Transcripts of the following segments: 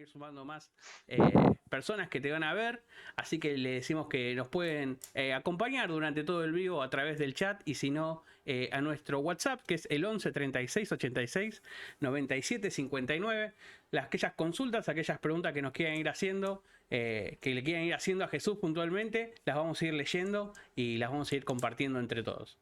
sumando más personas que te van a ver, así que le decimos que nos pueden acompañar durante todo el vivo a través del chat y si no a nuestro WhatsApp que es el 11 36 86 97 59. Aquellas consultas, aquellas preguntas que nos quieran ir haciendo, que le quieran ir haciendo a Jesús puntualmente, las vamos a ir leyendo y las vamos a ir compartiendo entre todos.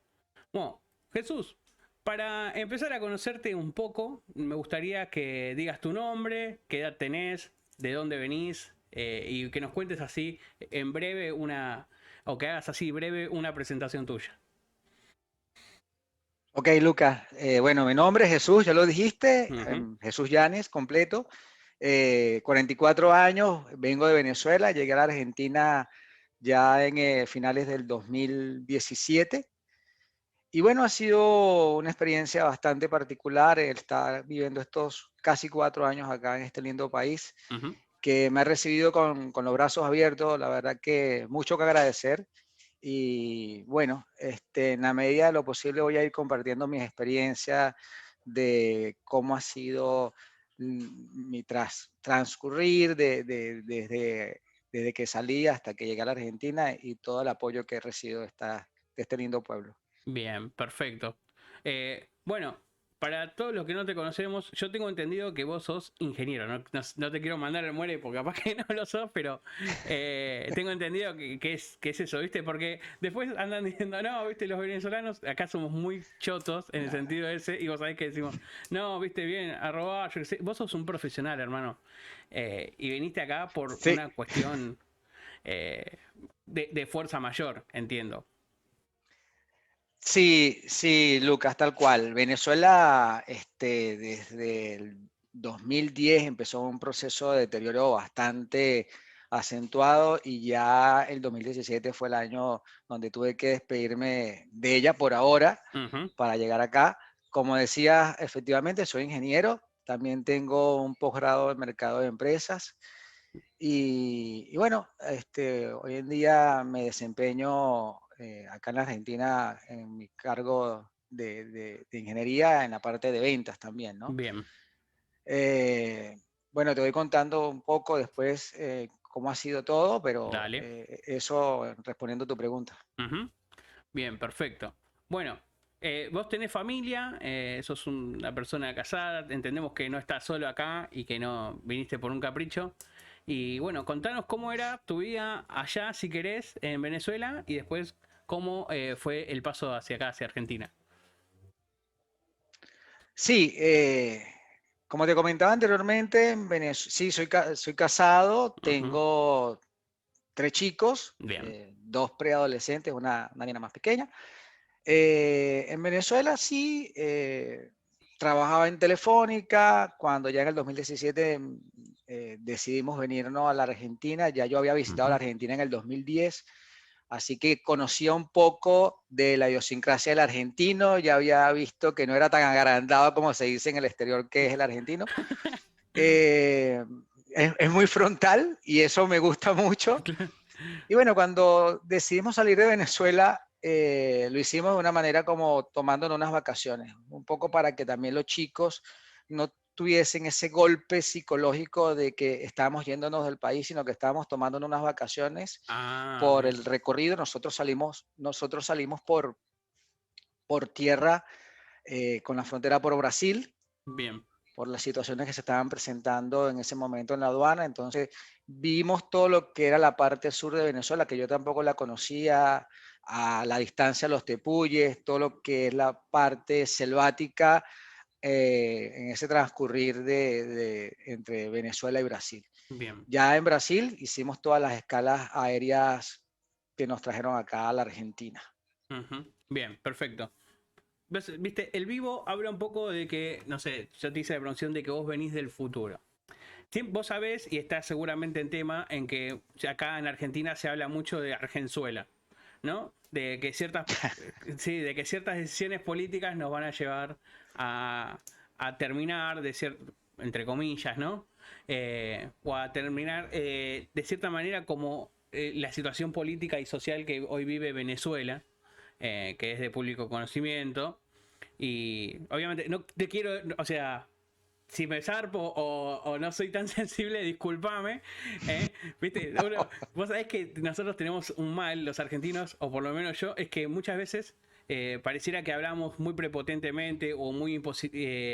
Bueno, Jesús, para empezar a conocerte un poco, me gustaría que digas tu nombre, qué edad tenés, de dónde venís, y que nos cuentes así en breve o que hagas así breve una presentación tuya. Ok, Lucas. Bueno, mi nombre es Jesús, ya lo dijiste, Ujú. Jesús Llanes, completo. 44 años, vengo de Venezuela, llegué a la Argentina ya en finales del 2017. Y bueno, ha sido una experiencia bastante particular el estar viviendo estos casi 4 años acá en este lindo país, Ujú. que me ha recibido con los brazos abiertos, la verdad que mucho que agradecer. Y bueno, en la medida de lo posible voy a ir compartiendo mis experiencias de cómo ha sido mi transcurrir desde que salí hasta que llegué a la Argentina y todo el apoyo que he recibido de este lindo pueblo. Bien, perfecto. Bueno, para todos los que no te conocemos, yo tengo entendido que vos sos ingeniero. No te quiero mandar al muere porque capaz que no lo sos, pero tengo entendido que es eso, ¿viste? Porque después andan diciendo, no, ¿viste? Los venezolanos acá somos muy chotos en el sentido ese, y vos sabés que decimos, no, ¿viste? Bien, arroba, yo qué sé. Vos sos un profesional, hermano. Y viniste acá por Sí, una cuestión eh, de fuerza mayor, entiendo. sí, sí, Lucas, tal cual. Venezuela, desde el 2010 empezó un proceso de deterioro bastante acentuado y ya el 2017 fue el año donde tuve que despedirme de ella por ahora Ujú. para llegar acá. Como decía, efectivamente soy ingeniero, también tengo un posgrado en mercado de empresas y bueno, hoy en día me desempeño acá en la Argentina en mi cargo de ingeniería en la parte de ventas también, ¿no? Bien. Eh, bueno, te voy contando un poco después cómo ha sido todo, pero Dale. eso respondiendo a tu pregunta. Ujú. Bien, perfecto. Bueno, vos tenés familia, sos una persona casada, entendemos que no estás solo acá y que no viniste por un capricho. Y bueno, contanos cómo era tu vida allá, si querés, en Venezuela, y después cómo fue el paso hacia acá, hacia Argentina. Sí, como te comentaba anteriormente, en sí, soy casado, Ujú. tengo 3 chicos, Bien. 2 preadolescentes, una niña más pequeña. En Venezuela sí, trabajaba en Telefónica, cuando ya en el 2017 decidimos venirnos a la Argentina, ya yo había visitado la Ujú. Argentina en el 2010, así que conocía un poco de la idiosincrasia del argentino, ya había visto que no era tan agrandado como se dice en el exterior que es el argentino. Eh, es muy frontal y eso me gusta mucho. Y bueno, cuando decidimos salir de Venezuela, lo hicimos de una manera como tomándonos unas vacaciones, un poco para que también los chicos no tuviesen ese golpe psicológico de que estábamos yéndonos del país, sino que estábamos tomándonos unas vacaciones Ah, por bien. el recorrido. Nosotros salimos por tierra con la frontera por Brasil, Bien. por las situaciones que se estaban presentando en ese momento en la aduana. Entonces, vimos todo lo que era la parte sur de Venezuela, que yo tampoco la conocía, a la distancia los tepuyes, todo lo que es la parte selvática en ese transcurrir entre Venezuela y Brasil. Bien. Ya en Brasil hicimos todas las escalas aéreas que nos trajeron acá a la Argentina. Ujú. Bien, perfecto. Viste, el vivo habla un poco de que, no sé, yo te hice la promoción de que vos venís del futuro. Sí, vos sabés, y estás seguramente en tema, en que acá en Argentina se habla mucho de Argenzuela, ¿no? Sí, de que ciertas decisiones políticas nos van a llevar a terminar, entre comillas, ¿no? O a terminar de cierta manera como la situación política y social que hoy vive Venezuela, que es de público conocimiento. Y obviamente no te quiero, o sea, si me zarpo o no soy tan sensible, discúlpame. ¿Viste? Vos sabés que nosotros tenemos un mal, los argentinos, o por lo menos yo, es que muchas veces pareciera que hablamos muy prepotentemente o muy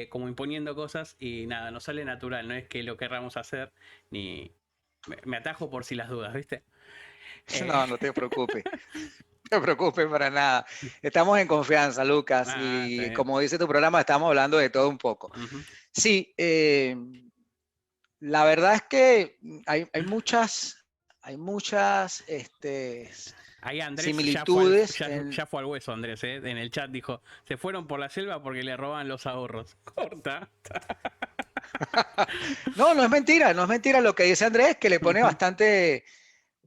como imponiendo cosas y nada, nos sale natural, no es que lo querramos hacer, ni me atajo por si las dudas, ¿viste? Eh, No, no te preocupes. No te preocupes para nada. Estamos en confianza, Lucas, está y bien. como dice tu programa, estamos hablando de todo un poco. Ujú. Sí, la verdad es que hay muchas Ahí Andrés similitudes ya fue al hueso, Andrés, ¿eh? En el chat dijo, se fueron por la selva porque le roban los ahorros. Corta. No, no es mentira lo que dice Andrés, que le pone Ujú, bastante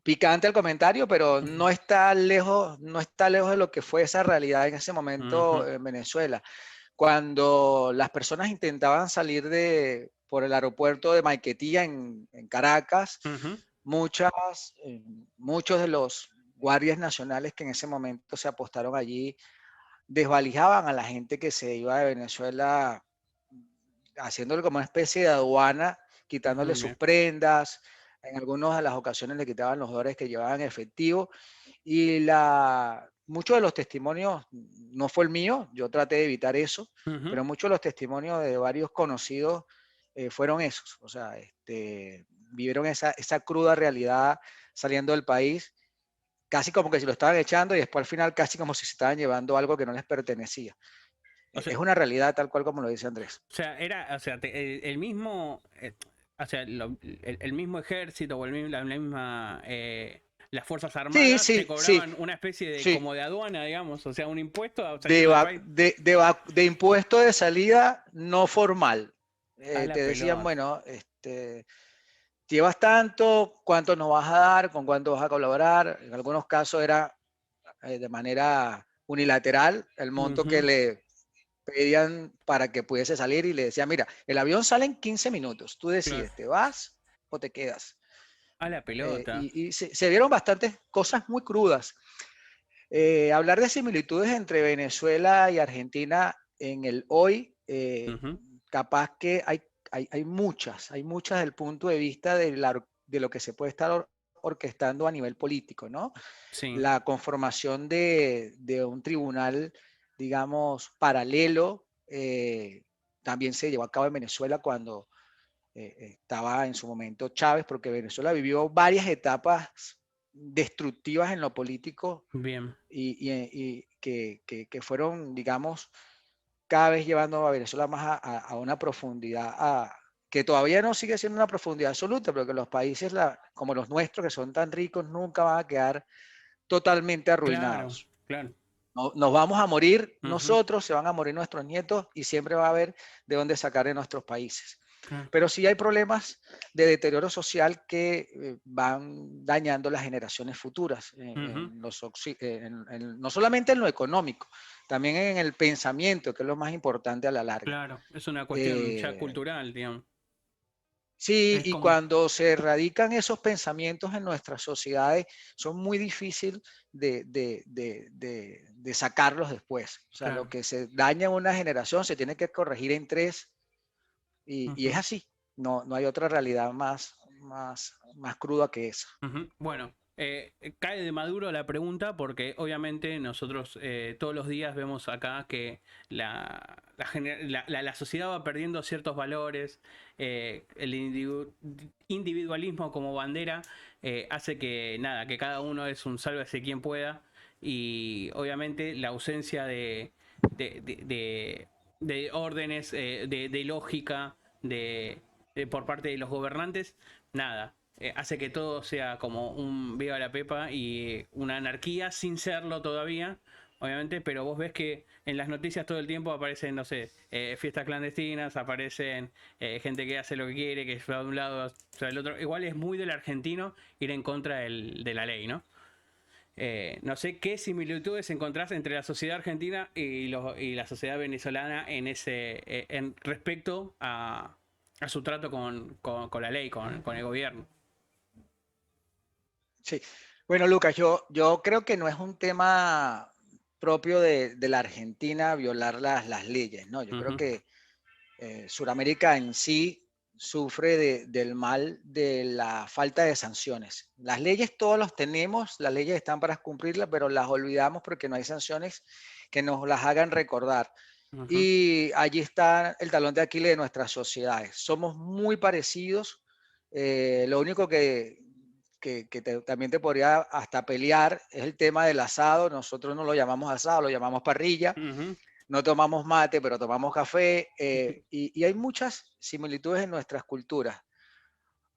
picante al comentario, pero ujú, no está lejos de lo que fue esa realidad en ese momento ujú, en Venezuela. Cuando las personas intentaban salir por el aeropuerto de Maiquetía en Caracas, ujú. muchas, muchos de los guardias nacionales que en ese momento se apostaron allí desvalijaban a la gente que se iba de Venezuela, haciéndole como una especie de aduana, quitándole Ujú, sus bien. prendas. En algunas de las ocasiones le quitaban los dólares que llevaban en efectivo. Y muchos de los testimonios, no fue el mío, yo traté de evitar eso, Ujú. pero muchos de los testimonios de varios conocidos fueron esos. O sea, vivieron esa cruda realidad saliendo del país, casi como que si lo estaban echando y después al final casi como si se estaban llevando algo que no les pertenecía. O sea, Es una realidad tal cual como lo dice Andrés. o sea, el mismo, o sea, el mismo ejército o la misma, las Fuerzas Sí, Armadas te sí, sí, cobraban una especie de, sí. como de aduana, digamos, o sea, un impuesto a salir De, del va- país. de impuesto de salida no formal. A la Te decían, pelota. bueno, llevas tanto, cuánto nos vas a dar, con cuánto vas a colaborar. En algunos casos era de manera unilateral el monto que Ujú, le pedían para que pudiese salir y le decían, mira, el avión sale en 15 minutos, tú claro. decides, ¿te vas o te quedas? A la pelota. Y se vieron bastantes cosas muy crudas. Hablar de similitudes entre Venezuela y Argentina en el hoy, Ujú, capaz que hay muchas del punto de vista de lo que se puede estar orquestando a nivel político, ¿no? sí. La conformación de un tribunal, digamos, paralelo, también se llevó a cabo en Venezuela cuando estaba en su momento Chávez, porque Venezuela vivió varias etapas destructivas en lo político Bien. y que fueron, digamos, cada vez llevando a Venezuela más a una profundidad, que todavía no sigue siendo una profundidad absoluta, pero que los países como los nuestros, que son tan ricos, nunca van a quedar totalmente Claro, arruinados. claro. Nos vamos a morir Ujú, nosotros, se van a morir nuestros nietos y siempre va a haber de dónde sacar de nuestros países. claro. Pero sí hay problemas de deterioro social que van dañando las generaciones futuras, Ujú, no solamente en lo económico, también en el pensamiento, que es lo más importante a la larga. claro. Es una cuestión ya Eh, cultural, digamos. sí, Es y como, cuando se erradican esos pensamientos en nuestras sociedades, son muy difíciles de sacarlos después. O sea, lo claro. que se daña en una generación se tiene que corregir en tres. Y es Ujú. así, no hay otra realidad más cruda que esa. Ujú. Bueno, cae de maduro la pregunta porque obviamente nosotros todos los días vemos acá que la sociedad va perdiendo ciertos valores, el individualismo como bandera hace que nada, que cada uno es un sálvese quien pueda y obviamente la ausencia de, de- de- de órdenes, de lógica por parte de los gobernantes, nada, hace que todo sea como un viva la pepa y una anarquía sin serlo todavía, obviamente, pero vos ves que en las noticias todo el tiempo aparecen, no sé, fiestas clandestinas, aparecen gente que hace lo que quiere, que va de un lado a del otro. Igual es muy del argentino ir en contra de la ley, ¿no? No sé qué similitudes encontrás entre la sociedad argentina y la sociedad venezolana en en respecto a su trato con la ley, con el gobierno. Sí. Bueno, Lucas, yo creo que no es un tema propio de la Argentina violar las leyes, ¿no? Yo creo Ujú, que Sudamérica en sí sufre del mal de la falta de sanciones. Las leyes todos los tenemos, las leyes están para cumplirlas, pero las olvidamos porque no hay sanciones que nos las hagan recordar. Ujú. Y allí está el talón de Aquiles de nuestras sociedades. Somos muy parecidos. Lo único también te podría hasta pelear es el tema del asado. Nosotros no lo llamamos asado, lo llamamos parrilla. Ujú. No tomamos mate, pero tomamos café. Y hay muchas similitudes en nuestras culturas.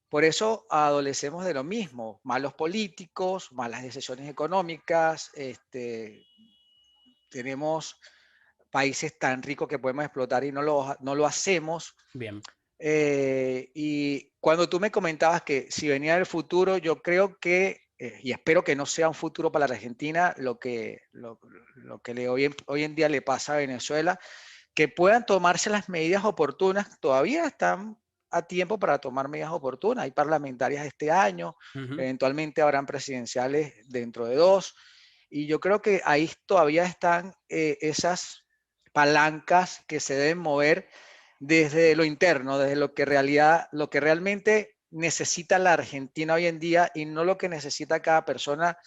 Por eso adolecemos de lo mismo, malos políticos, malas decisiones económicas, tenemos países tan ricos que podemos explotar y no lo hacemos. Bien. Y cuando tú me comentabas que si venía el futuro, yo creo que, y espero que no sea un futuro para la Argentina, lo que hoy en día le pasa a Venezuela, que puedan tomarse las medidas oportunas, todavía están a tiempo para tomar medidas oportunas. Hay parlamentarias este año, Ujú. eventualmente habrán presidenciales dentro de 2, y yo creo que ahí todavía están esas palancas que se deben mover desde lo interno, desde lo que realmente necesita la Argentina hoy en día y no lo que necesita cada persona,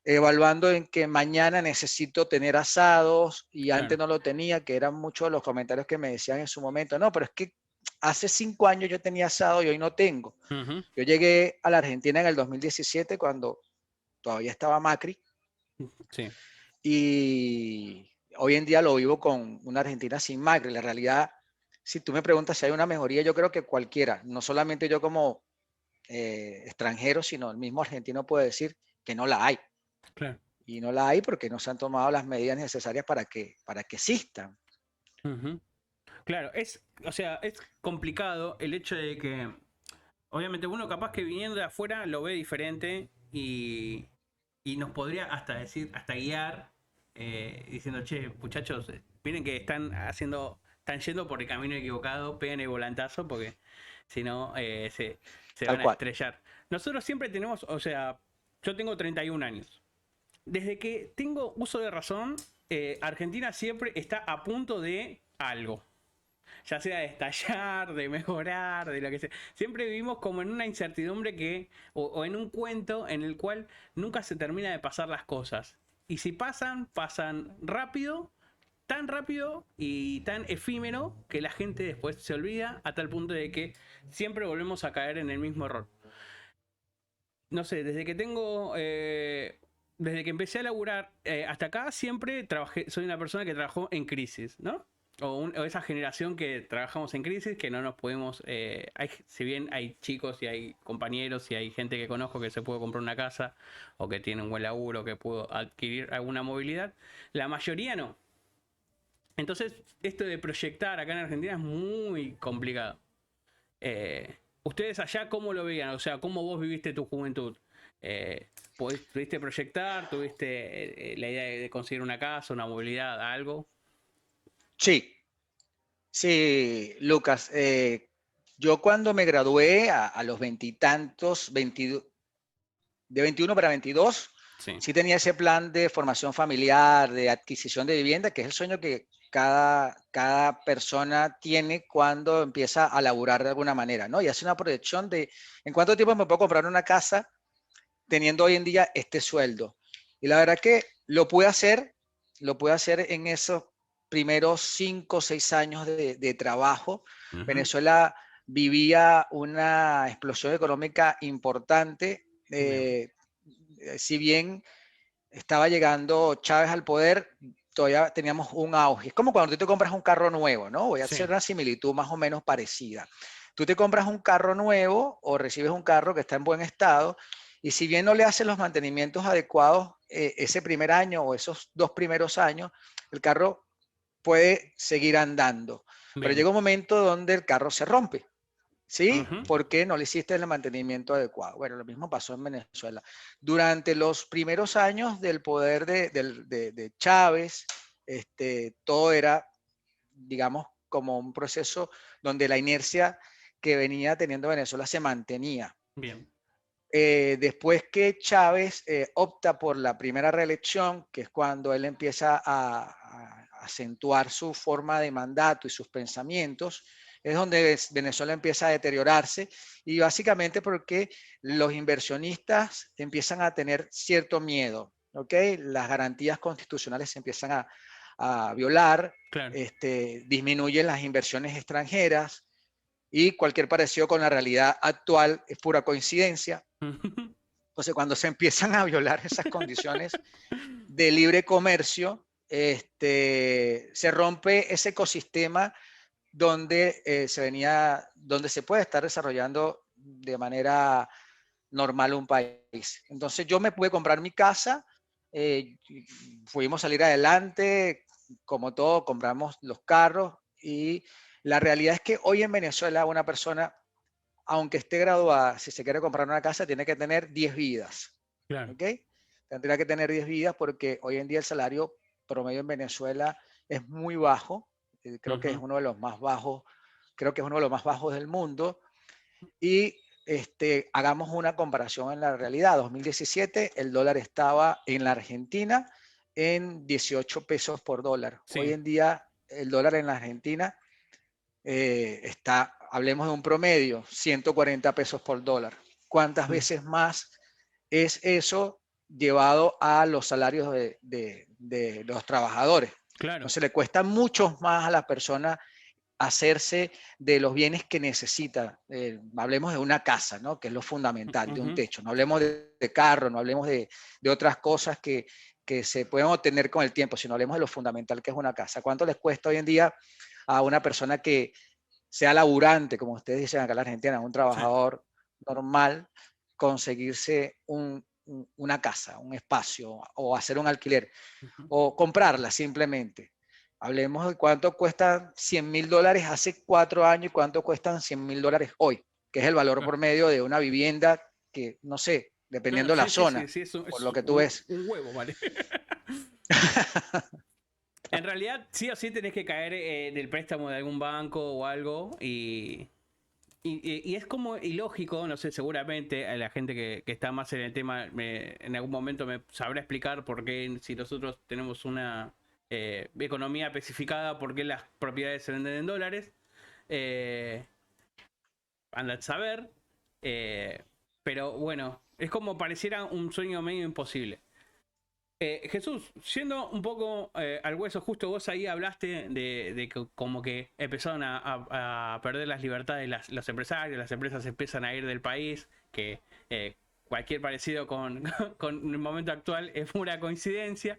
evaluando en que mañana necesito tener asados y antes Claro. no lo tenía, que eran muchos los comentarios que me decían en su momento. No, pero es que hace 5 años yo tenía asado y hoy no tengo. Ujú. Yo llegué a la Argentina en el 2017 cuando todavía estaba Macri Sí. y hoy en día lo vivo con una Argentina sin Macri. La realidad, si tú me preguntas si hay una mejoría, yo creo que cualquiera, no solamente yo como extranjero, sino el mismo argentino puede decir que no la hay. Claro. Y no la hay porque no se han tomado las medidas necesarias para que existan. Ujú. Claro, o sea, es complicado el hecho de que, obviamente, uno capaz que viniendo de afuera lo ve diferente y nos podría hasta decir, hasta guiar, diciendo, che, muchachos, miren que están yendo por el camino equivocado, peguen el volantazo porque si no se Tal van a cual. estrellar. Nosotros siempre tenemos, o sea, yo tengo 31 años. Desde que tengo uso de razón, Argentina siempre está a punto de algo, ya sea de estallar, de mejorar, de lo que sea. Siempre vivimos como en una incertidumbre o en un cuento en el cual nunca se termina de pasar las cosas. Y si pasan, pasan rápido, tan rápido y tan efímero que la gente después se olvida a tal punto de que siempre volvemos a caer en el mismo error. No sé, desde que empecé a laburar hasta acá, siempre trabajé, soy una persona que trabajó en crisis, ¿no? O esa generación que trabajamos en crisis, que no nos podemos, si bien hay chicos y hay compañeros y hay gente que conozco que se puede comprar una casa o que tiene un buen laburo, que pudo adquirir alguna movilidad, la mayoría no. Entonces, esto de proyectar acá en Argentina es muy complicado. ¿Ustedes allá cómo lo veían? O sea, ¿cómo vos viviste tu juventud? ¿Pudiste proyectar? ¿Tuviste la idea de conseguir una casa, una movilidad, algo? Sí, sí, Lucas. Yo cuando me gradué a los veintitantos, de 21 para 22, Sí. sí tenía ese plan de formación familiar, de adquisición de vivienda, que es el sueño que cada persona tiene cuando empieza a laburar de alguna manera, ¿no? Y hace una proyección de en cuánto tiempo me puedo comprar una casa teniendo hoy en día este sueldo. Y la verdad que lo pude hacer en esos primeros 5 o 6 años de trabajo. Ujú. Venezuela vivía una explosión económica importante. Bien. Si bien estaba llegando Chávez al poder, todavía teníamos un auge. Es como cuando tú te compras un carro nuevo, ¿no? Voy a hacer Sí. una similitud más o menos parecida. Tú te compras un carro nuevo o recibes un carro que está en buen estado y si bien no le haces los mantenimientos adecuados ese primer año o esos 2 primeros años, el carro puede seguir andando. Pero Bien. llega un momento donde el carro se rompe. ¿Sí? Ujú. ¿Por qué no le hiciste el mantenimiento adecuado? Bueno, lo mismo pasó en Venezuela. Durante los primeros años del poder de Chávez, todo era, digamos, como un proceso donde la inercia que venía teniendo Venezuela se mantenía. Bien. Después que Chávez opta por la primera reelección, que es cuando él empieza acentuar su forma de mandato y sus pensamientos, es donde Venezuela empieza a deteriorarse, y básicamente porque los inversionistas empiezan a tener cierto miedo, ¿ok? Las garantías constitucionales se empiezan a violar, Claro. disminuyen las inversiones extranjeras, y cualquier parecido con la realidad actual es pura coincidencia. Entonces, cuando se empiezan a violar esas condiciones de libre comercio, se rompe ese ecosistema donde donde se puede estar desarrollando de manera normal un país. Entonces yo me pude comprar mi casa, eh, pudimos salir adelante, como todo, compramos los carros, y la realidad es que hoy en Venezuela una persona, aunque esté graduada, si se quiere comprar una casa, tiene que tener 10 vidas, Claro. ¿ok? Tendría que tener 10 vidas porque hoy en día el salario promedio en Venezuela es muy bajo, creo que es Ujú. uno de los más bajos, creo que es uno de los más bajos del mundo, y hagamos una comparación en la realidad. 2017 el dólar estaba en la Argentina en 18 pesos por dólar. Hoy Sí. en día el dólar en la Argentina está, hablemos de un promedio, 140 pesos por dólar. ¿Cuántas Mm. veces más es eso llevado a los salarios de los trabajadores? Claro. Entonces le cuesta mucho más a las personas hacerse de los bienes que necesita. Hablemos de una casa, ¿no? Que es lo fundamental, de un Ujú. techo. No hablemos de carro, no hablemos de otras cosas que se pueden obtener con el tiempo, sino hablemos de lo fundamental que es una casa. ¿Cuánto les cuesta hoy en día a una persona que sea laburante, como ustedes dicen acá en la Argentina, un Sí. trabajador normal, conseguirse una casa, un espacio, o hacer un alquiler, Ujú. o comprarla simplemente? Hablemos de cuánto cuestan $100.000 hace 4 años y cuánto cuestan $100.000 hoy, que es el valor Claro. por medio de una vivienda que, no sé, No, dependiendo de la sí, sí, sí, zona, sí, por es lo que tú ves. un huevo, ¿vale? En realidad, sí o sí tenés que caer en el préstamo de algún banco o algo, y es como ilógico, no sé, seguramente a la gente que está más en el tema en algún momento me sabrá explicar por qué, si nosotros tenemos una economía especificada, por qué las propiedades se venden en dólares. Eh, Anda a saber. eh, pero bueno, es como pareciera un sueño medio imposible. Jesús, yendo un poco al hueso, justo vos ahí hablaste de que como que empezaron a perder las libertades los empresarios, las empresas empiezan a ir del país, que cualquier parecido con el momento actual es pura coincidencia.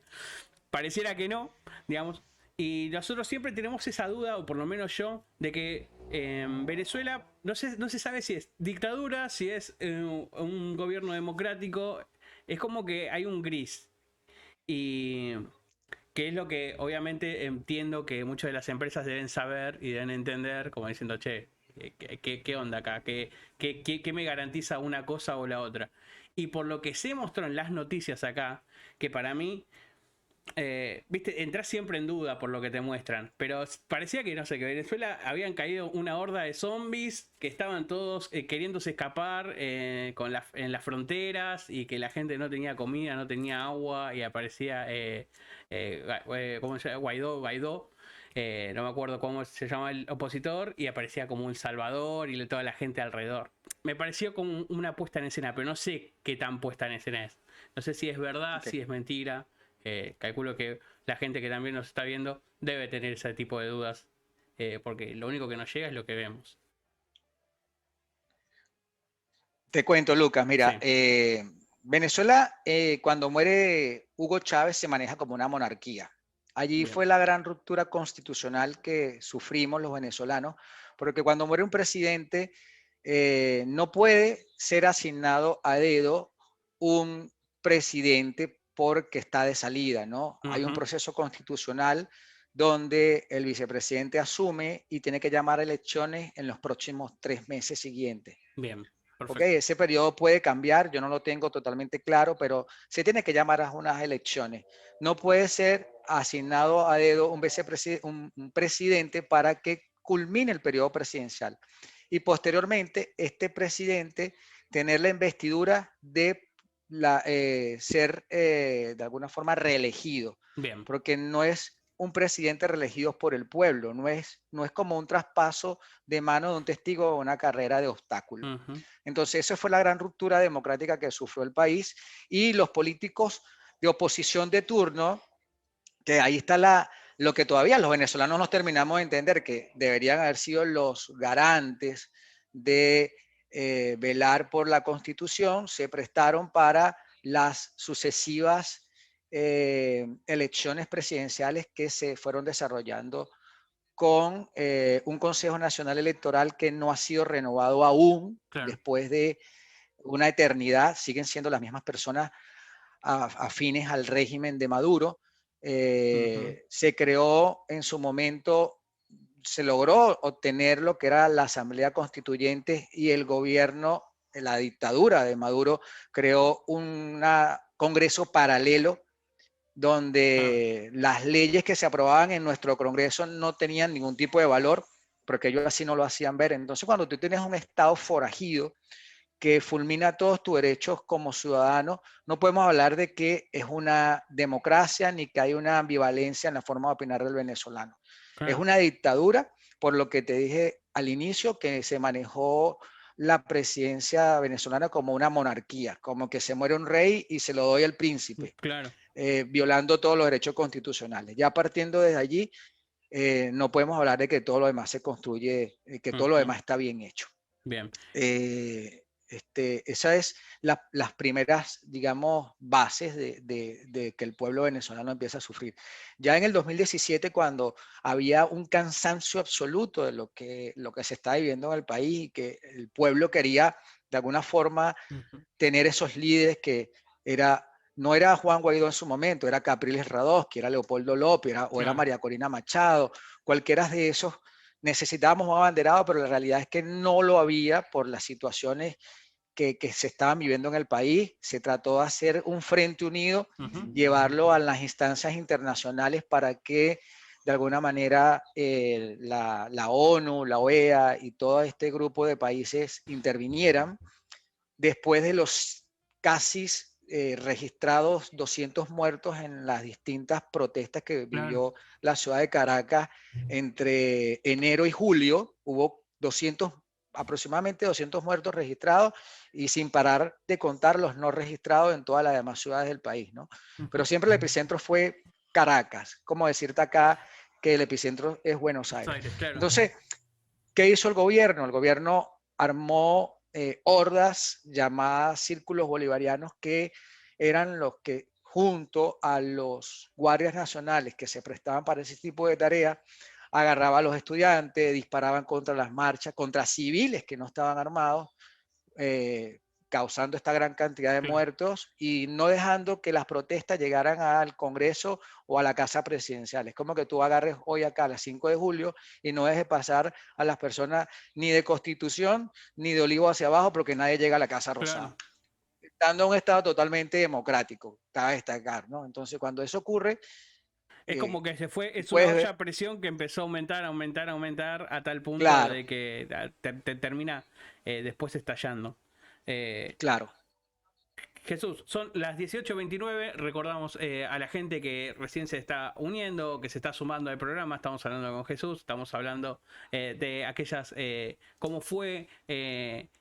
Pareciera que no, digamos. Y nosotros siempre tenemos esa duda, o por lo menos yo, de que en Venezuela no se sabe si es dictadura, si es un gobierno democrático. Es como que hay un gris. Y que es lo que obviamente entiendo que muchas de las empresas deben saber y deben entender, como diciendo, che, ¿qué onda acá? ¿Qué me garantiza una cosa o la otra? Y por lo que se mostró en las noticias acá, que para mí viste, entras siempre en duda por lo que te muestran, pero parecía que, no sé, que Venezuela habían caído una horda de zombies que estaban todos queriéndose escapar en las fronteras, y que la gente no tenía comida, no tenía agua, y aparecía, ¿cómo se llama? Guaidó, no me acuerdo cómo se llama el opositor, y aparecía como un salvador y toda la gente alrededor. Me pareció como una puesta en escena, pero no sé qué tan puesta en escena es. No sé si es verdad, Okay. si es mentira. Calculo que la gente que también nos está viendo debe tener ese tipo de dudas, porque lo único que nos llega es lo que vemos. Te cuento, Lucas, mira, Sí, Venezuela, cuando muere Hugo Chávez, se maneja como una monarquía. Allí bien. fue la gran ruptura constitucional que sufrimos los venezolanos, porque cuando muere un presidente, no puede ser asignado a dedo un presidente porque está de salida, ¿no? Hay un Ujú. proceso constitucional donde el vicepresidente asume y tiene que llamar a elecciones en los próximos 3 meses siguientes. Bien, Ok, perfecto. ese periodo puede cambiar, yo no lo tengo totalmente claro, pero se tiene que llamar a unas elecciones. No puede ser asignado a dedo un presidente para que culmine el periodo presidencial. Y posteriormente, este presidente tener la investidura de ser de alguna forma reelegido, Bien. porque no es un presidente reelegido por el pueblo, no es como un traspaso de mano de un testigo o una carrera de obstáculos. Entonces, esa fue la gran ruptura democrática que sufrió el país, y los políticos de oposición de turno, que ahí está lo que todavía los venezolanos no terminamos de entender, que deberían haber sido los garantes de velar por la Constitución, se prestaron para las sucesivas elecciones presidenciales que se fueron desarrollando con un Consejo Nacional Electoral que no ha sido renovado aún, Claro. después de una eternidad. Siguen siendo las mismas personas afines al régimen de Maduro. Se creó en su momento, se logró obtener lo que era la Asamblea Constituyente, y el gobierno, la dictadura de Maduro, creó un Congreso paralelo donde las leyes que se aprobaban en nuestro Congreso no tenían ningún tipo de valor, porque ellos así no lo hacían ver. Entonces, cuando tú tienes un Estado forajido que fulmina todos tus derechos como ciudadano, no podemos hablar de que es una democracia ni que hay una ambivalencia en la forma de opinar del venezolano. Claro. Es una dictadura, por lo que te dije al inicio, que se manejó la presidencia venezolana como una monarquía, como que se muere un rey y se lo doy al príncipe, Claro. violando todos los derechos constitucionales. Ya partiendo desde allí, no podemos hablar de que todo lo demás se construye, que todo lo demás está bien hecho. Bien. Esa es las primeras, digamos, bases de que el pueblo venezolano empieza a sufrir. Ya en el 2017, cuando había un cansancio absoluto de lo que se está viviendo en el país, y que el pueblo quería de alguna forma tener esos líderes que no era Juan Guaidó en su momento, era Capriles Radosky, era Leopoldo López, o era María Corina Machado, cualquiera de esos. Necesitábamos un abanderado, pero la realidad es que no lo había por las situaciones que se estaban viviendo en el país. Se trató de hacer un frente unido, llevarlo a las instancias internacionales para que de alguna manera la ONU, la OEA y todo este grupo de países intervinieran. Después de los casi registrados 200 muertos en las distintas protestas que vivió la ciudad de Caracas entre enero y julio, hubo aproximadamente 200 muertos registrados, y sin parar de contar los no registrados en todas las demás ciudades del país, ¿no? Pero siempre el epicentro fue Caracas, como decirte acá que el epicentro es Buenos Aires. Entonces, ¿qué hizo el gobierno? El gobierno armó hordas llamadas círculos bolivarianos, que eran los que, junto a los guardias nacionales que se prestaban para ese tipo de tareas, agarraban a los estudiantes, disparaban contra las marchas, contra civiles que no estaban armados, causando esta gran cantidad de muertos y no dejando que las protestas llegaran al Congreso o a la Casa Presidencial. Es como que tú agarres hoy acá a las 5 de julio y no dejes pasar a las personas ni de Constitución ni de Olivo hacia abajo, porque nadie llega a la Casa Rosada. Estando en un estado totalmente democrático, cabe destacar, ¿no? Entonces, cuando eso ocurre... Es como que se fue, es una olla a presión que empezó a aumentar a tal punto de que termina después estallando. Claro. Jesús, son las 18:29. Recordamos a la gente que recién se está uniendo, que se está sumando al programa. Estamos hablando con Jesús, estamos hablando de aquellas, cómo fue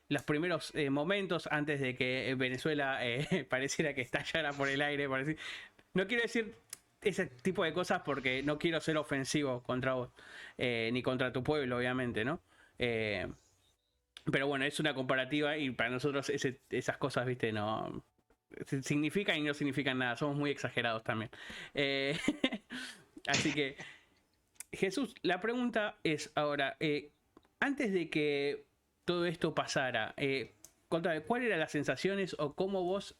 los primeros momentos antes de que Venezuela pareciera que estallara por el aire. No quiero decir ese tipo de cosas porque no quiero ser ofensivo contra vos, ni contra tu pueblo, obviamente, ¿no? Pero bueno, es una comparativa y para nosotros esas cosas, viste, no significan y no significan nada. Somos muy exagerados también. Así que, Jesús, la pregunta es ahora, antes de que todo esto pasara, contame, ¿cuáles eran las sensaciones o cómo vos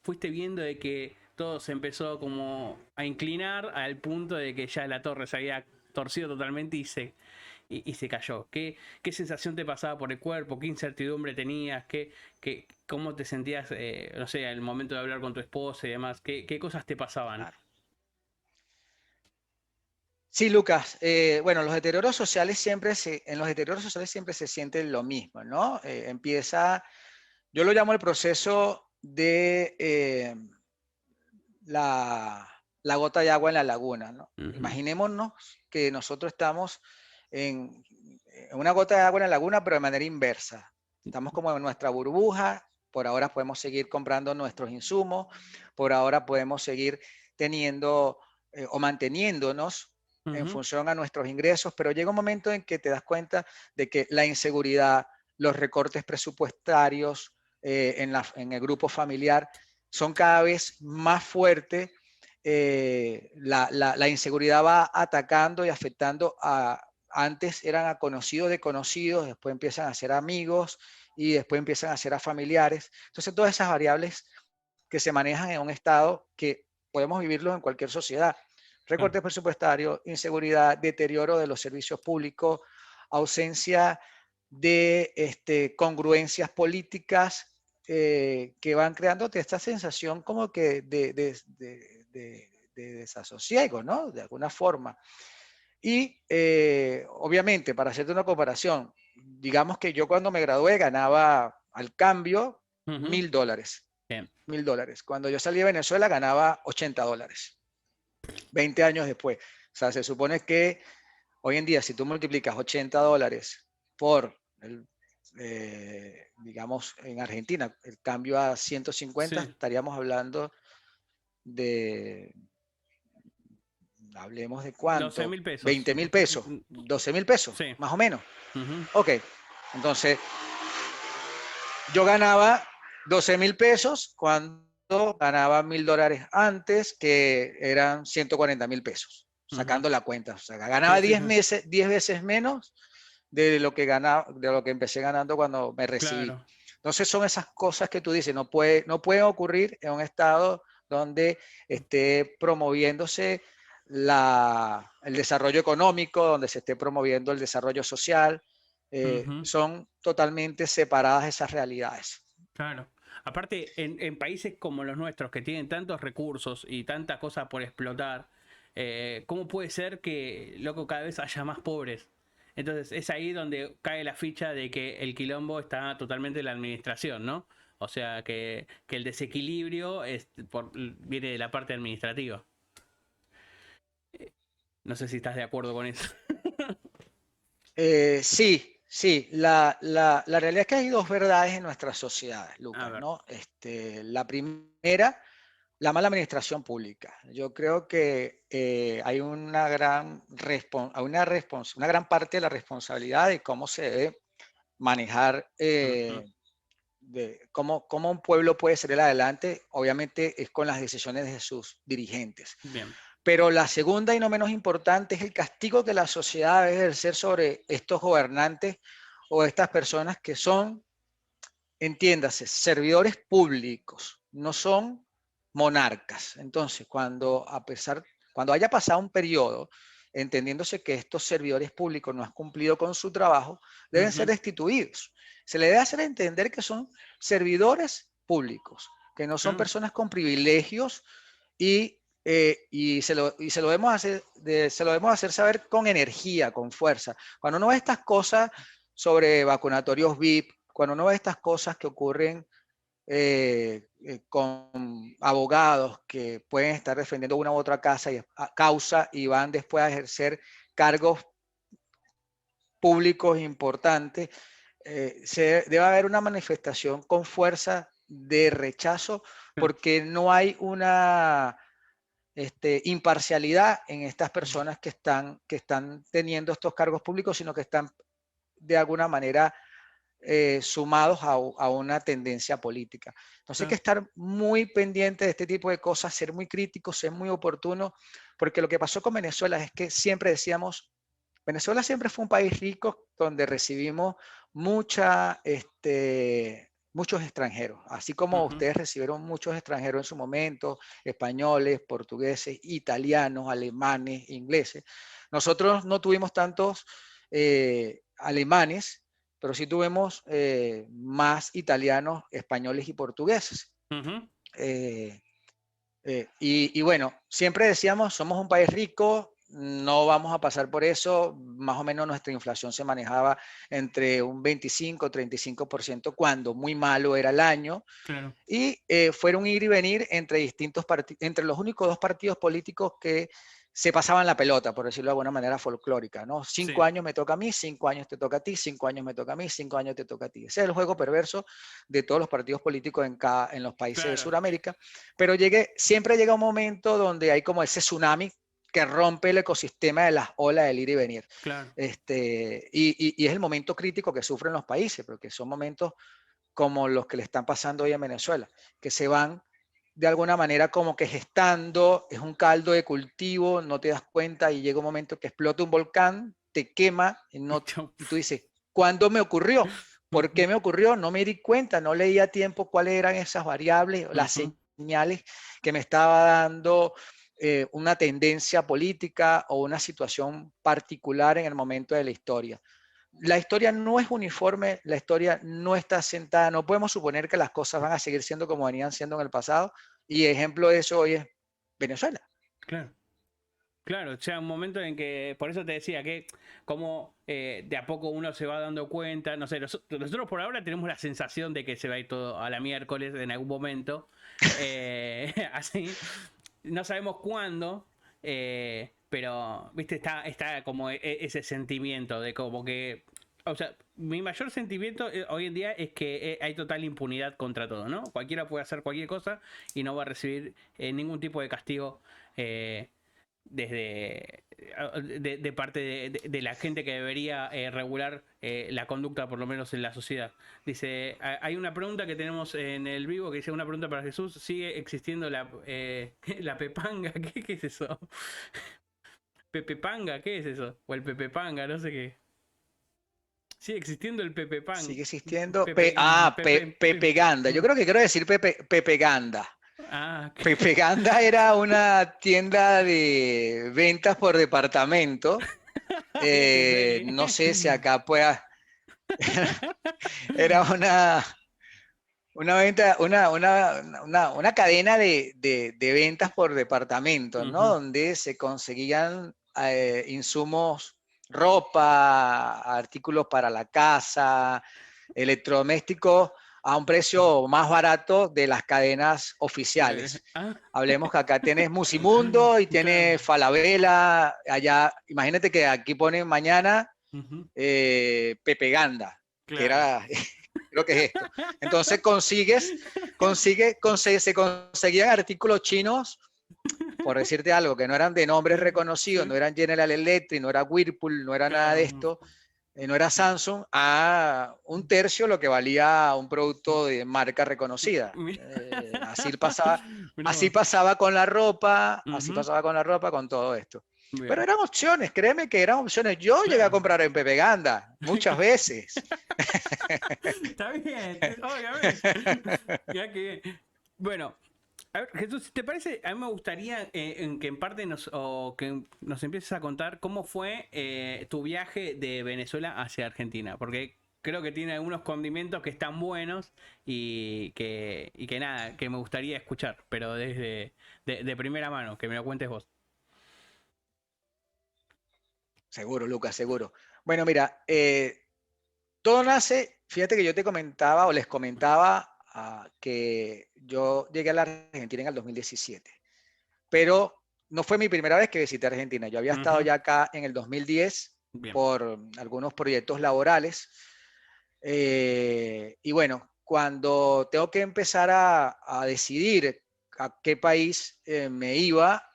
fuiste viendo de que todo se empezó como a inclinar al punto de que ya la torre se había torcido totalmente y se cayó? ¿Qué sensación te pasaba por el cuerpo? ¿Qué incertidumbre tenías? ¿Cómo te sentías, no sé, al momento de hablar con tu esposa y demás? ¿Qué cosas te pasaban? Claro. Sí, Lucas. Bueno, en los deterioros sociales siempre se siente lo mismo, ¿no? Yo lo llamo el proceso de la gota de agua en la laguna, ¿no? Ujú. Imaginémonos que nosotros estamos en una gota de agua en la laguna, pero de manera inversa. Estamos como en nuestra burbuja, por ahora podemos seguir comprando nuestros insumos, por ahora podemos seguir teniendo o manteniéndonos en Ujú. función a nuestros ingresos, pero llega un momento en que te das cuenta de que la inseguridad, los recortes presupuestarios en el grupo familiar son cada vez más fuertes. La inseguridad va atacando y afectando a, antes eran a conocidos de conocidos, después empiezan a ser amigos y después empiezan a ser a familiares. Entonces, todas esas variables que se manejan en un estado que podemos vivirlo en cualquier sociedad. Claro. Recortes presupuestarios, inseguridad, deterioro de los servicios públicos, ausencia de congruencias políticas que van creándote esta sensación como que de desasosiego, ¿no? De alguna forma. Y obviamente, para hacerte una comparación, digamos que yo cuando me gradué ganaba al cambio Ujú. $1000. Bien. $1000. Cuando yo salí de Venezuela ganaba $80, 20 años después. O sea, se supone que hoy en día, si tú multiplicas $80 por, digamos, en Argentina, el cambio a 150, Sí. estaríamos hablando de, hablemos de 12 cuánto, mil pesos. 20.000 pesos, 12.000 pesos, Sí. más o menos. Ujú. Ok, entonces yo ganaba 12.000 pesos cuando ganaba $1000 antes, que eran 140.000 pesos, Ujú. sacando la cuenta. O sea, Sí, ganaba sí, 10 sí. meses, 10 veces menos de lo que ganaba, de lo que empecé ganando cuando me recibí. Claro. Entonces son esas cosas que tú dices, no pueden ocurrir en un estado donde esté promoviéndose el desarrollo económico, donde se esté promoviendo el desarrollo social. Ujú. Son totalmente separadas esas realidades. Claro. Aparte, en países como los nuestros, que tienen tantos recursos y tanta cosa por explotar, ¿cómo puede ser que, loco, cada vez haya más pobres? Entonces, es ahí donde cae la ficha de que el quilombo está totalmente en la administración, ¿no? O sea, que el desequilibrio viene de la parte administrativa. No sé si estás de acuerdo con eso. Sí, sí, la realidad es que hay dos verdades en nuestras sociedades, A Lucas, ver. ¿no? La primera, la mala administración pública. Yo creo que hay una gran parte de la responsabilidad de cómo se debe manejar, Ujú. cómo un pueblo puede salir adelante, obviamente es con las decisiones de sus dirigentes. Bien. Pero la segunda y no menos importante es el castigo que la sociedad debe ejercer sobre estos gobernantes o estas personas que son, entiéndase, servidores públicos, no son monarcas. Entonces, cuando haya pasado un periodo, entendiéndose que estos servidores públicos no han cumplido con su trabajo, deben ser Ujú. destituidos. Se le debe hacer entender que son servidores públicos, que no son Claro. personas con privilegios y se lo debemos hacer saber con energía, con fuerza. Cuando uno ve estas cosas sobre vacunatorios VIP, cuando uno ve estas cosas que ocurren con abogados que pueden estar defendiendo una u otra causa y van después a ejercer cargos públicos importantes, debe haber una manifestación con fuerza de rechazo porque no hay una imparcialidad en estas personas que están teniendo estos cargos públicos, sino que están de alguna manera sumados a una tendencia política. Entonces hay que Claro. estar muy pendiente de este tipo de cosas, ser muy críticos, ser muy oportuno, porque lo que pasó con Venezuela es que siempre decíamos, Venezuela siempre fue un país rico donde recibimos muchos extranjeros, así como Ujú. ustedes recibieron muchos extranjeros en su momento, españoles, portugueses, italianos, alemanes, ingleses. Nosotros no tuvimos tantos alemanes, pero sí tuvimos más italianos, españoles y portugueses. Ujú. Eh, y bueno, siempre decíamos, somos un país rico, no vamos a pasar por eso. Más o menos nuestra inflación se manejaba entre un 25-35% cuando muy malo era el año. Claro. Y fueron ir y venir entre los únicos dos partidos políticos que se pasaban la pelota, por decirlo de alguna manera folclórica, ¿no? 5 años me toca a mí, 5 años te toca a ti, 5 años me toca a mí, 5 años te toca a ti. Ese es el juego perverso de todos los partidos políticos en los países de Sudamérica. Pero siempre llega un momento donde hay como ese tsunami que rompe el ecosistema de las olas del ir y venir. Claro. Y es el momento crítico que sufren los países, porque son momentos como los que le están pasando hoy en Venezuela, que se van de alguna manera como que gestando, es un caldo de cultivo, no te das cuenta y llega un momento que explota un volcán, te quema y tú dices, ¿cuándo me ocurrió? ¿Por qué me ocurrió? No me di cuenta, no leía a tiempo cuáles eran esas variables, las señales que me estaba dando una tendencia política o una situación particular en el momento de la historia. La historia no es uniforme, la historia no está sentada, no podemos suponer que las cosas van a seguir siendo como venían siendo en el pasado, y ejemplo de eso hoy es Venezuela. Claro. Claro, o sea, un momento en que, por eso te decía que como de a poco uno se va dando cuenta, no sé, nosotros por ahora tenemos la sensación de que se va a ir todo a la miércoles en algún momento, así, no sabemos cuándo, pero, viste, está como ese sentimiento de como que, o sea, mi mayor sentimiento hoy en día es que hay total impunidad contra todo, ¿no? Cualquiera puede hacer cualquier cosa y no va a recibir ningún tipo de castigo. Desde de parte de la gente que debería regular la conducta, por lo menos en la sociedad. Dice, hay una pregunta que tenemos en el vivo que dice, una pregunta para Jesús, ¿sigue existiendo la pepanga? ¿Qué es eso? ¿Pepepanga? ¿Qué es eso? O el pepepanga, no sé qué. Sigue existiendo el pepepang. Sigue existiendo Pepe. Pepeganda. Yo creo que quiero decir Pepeganda. Ah, Pepeganda era una tienda de ventas por departamento. No sé si acá pueda. Era una cadena de ventas por departamento, ¿no? Donde se conseguían insumos, ropa, artículos para la casa, electrodomésticos a un precio más barato de las cadenas oficiales. Hablemos que acá tienes Musimundo y tienes Falabella, allá, imagínate que aquí ponen mañana Pepeganda, que era, creo que es esto. Entonces se conseguían artículos chinos, por decirte algo, que no eran de nombres reconocidos, no eran General Electric, no era Whirlpool, no era nada de esto, no era Samsung, a un tercio lo que valía un producto de marca reconocida. Así pasaba con la ropa, con todo esto. Bien. Pero eran opciones, créeme que eran opciones. Yo llegué a comprar en Pepeganda muchas veces. Está bien, obviamente. Ya que, bueno, a ver, Jesús, si te parece, a mí me gustaría que en parte que nos empieces a contar cómo fue tu viaje de Venezuela hacia Argentina, porque creo que tiene algunos condimentos que están buenos y que nada, que me gustaría escuchar, pero desde de primera mano, que me lo cuentes vos. Seguro, Lucas, seguro. Bueno, mira, todo nace, fíjate que yo te comentaba o les comentaba que yo llegué a la Argentina en el 2017, pero no fue mi primera vez que visité Argentina. Yo había estado ya acá en el 2010 por algunos proyectos laborales. Y bueno, cuando tengo que empezar a decidir a qué país me iba,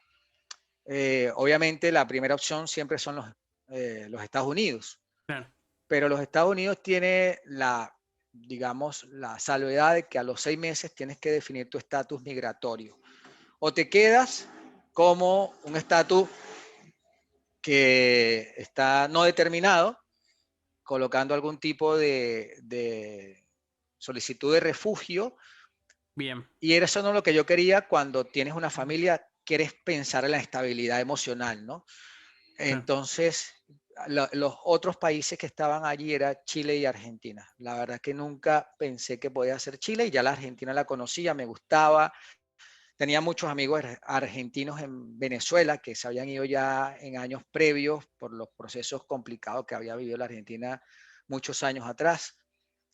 obviamente la primera opción siempre son los Estados Unidos. Claro. Pero los Estados Unidos tiene digamos, la salvedad de que a los 6 meses tienes que definir tu estatus migratorio. O te quedas como un estatus que está no determinado, colocando algún tipo de solicitud de refugio. Bien. Y eso no es lo que yo quería cuando tienes una familia, quieres pensar en la estabilidad emocional, ¿no? Entonces, los otros países que estaban allí era Chile y Argentina. La verdad que nunca pensé que podía ser Chile y ya la Argentina la conocía, me gustaba, tenía muchos amigos argentinos en Venezuela que se habían ido ya en años previos por los procesos complicados que había vivido la Argentina muchos años atrás,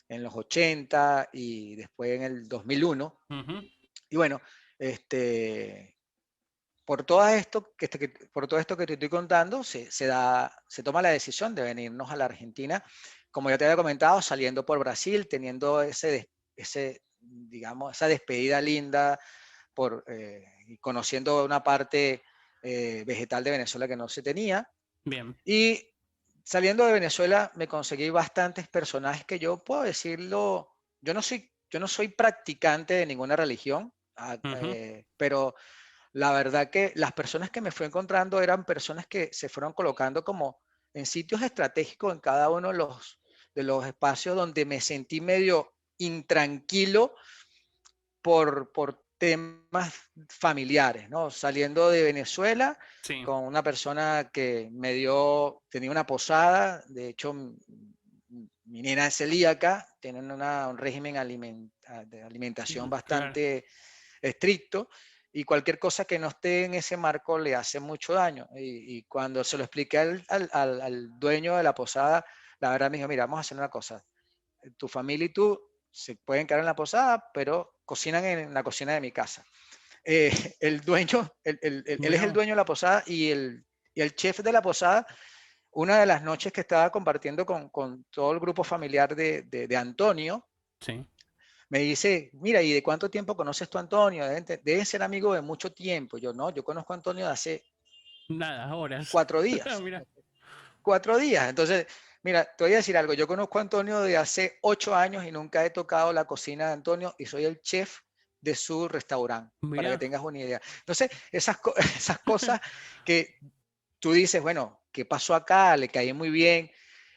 en los 80 y después en el 2001. Ujú. Y bueno, este, por todo esto por todo esto que te estoy contando, se toma la decisión de venirnos a la Argentina, como ya te había comentado, saliendo por Brasil, teniendo digamos, esa despedida linda y conociendo una parte vegetal de Venezuela que no se tenía. Bien. Y saliendo de Venezuela me conseguí bastantes personajes que yo puedo decirlo, yo no soy practicante de ninguna religión, Ujú. pero la verdad que las personas que me fui encontrando eran personas que se fueron colocando como en sitios estratégicos en cada uno de los espacios donde me sentí medio intranquilo por temas familiares, ¿no? Saliendo de Venezuela Sí. con una persona que tenía una posada, de hecho mi nena es celíaca, tienen un régimen de alimentación Claro. bastante estricto y cualquier cosa que no esté en ese marco le hace mucho daño. Y cuando se lo expliqué al dueño de la posada, la verdad me dijo, mira, vamos a hacer una cosa, tu familia y tú se pueden quedar en la posada, pero cocinan en la cocina de mi casa. El dueño, él es Mirá el vos. dueño de la posada y el chef de la posada, una de las noches que estaba compartiendo con todo el grupo familiar de Antonio, Sí. me dice, mira, ¿y de cuánto tiempo conoces tú a Antonio? Deben ser amigos de mucho tiempo. Yo no, yo conozco a Antonio de hace Nada, horas. 4 días. Mira. 4 días. Entonces, mira, te voy a decir algo. Yo conozco a Antonio de hace 8 años y nunca he tocado la cocina de Antonio y soy el chef de su restaurante, para que Mirá. tengas una idea. Entonces, esas cosas que tú dices, bueno, ¿qué pasó acá? Le caí muy bien.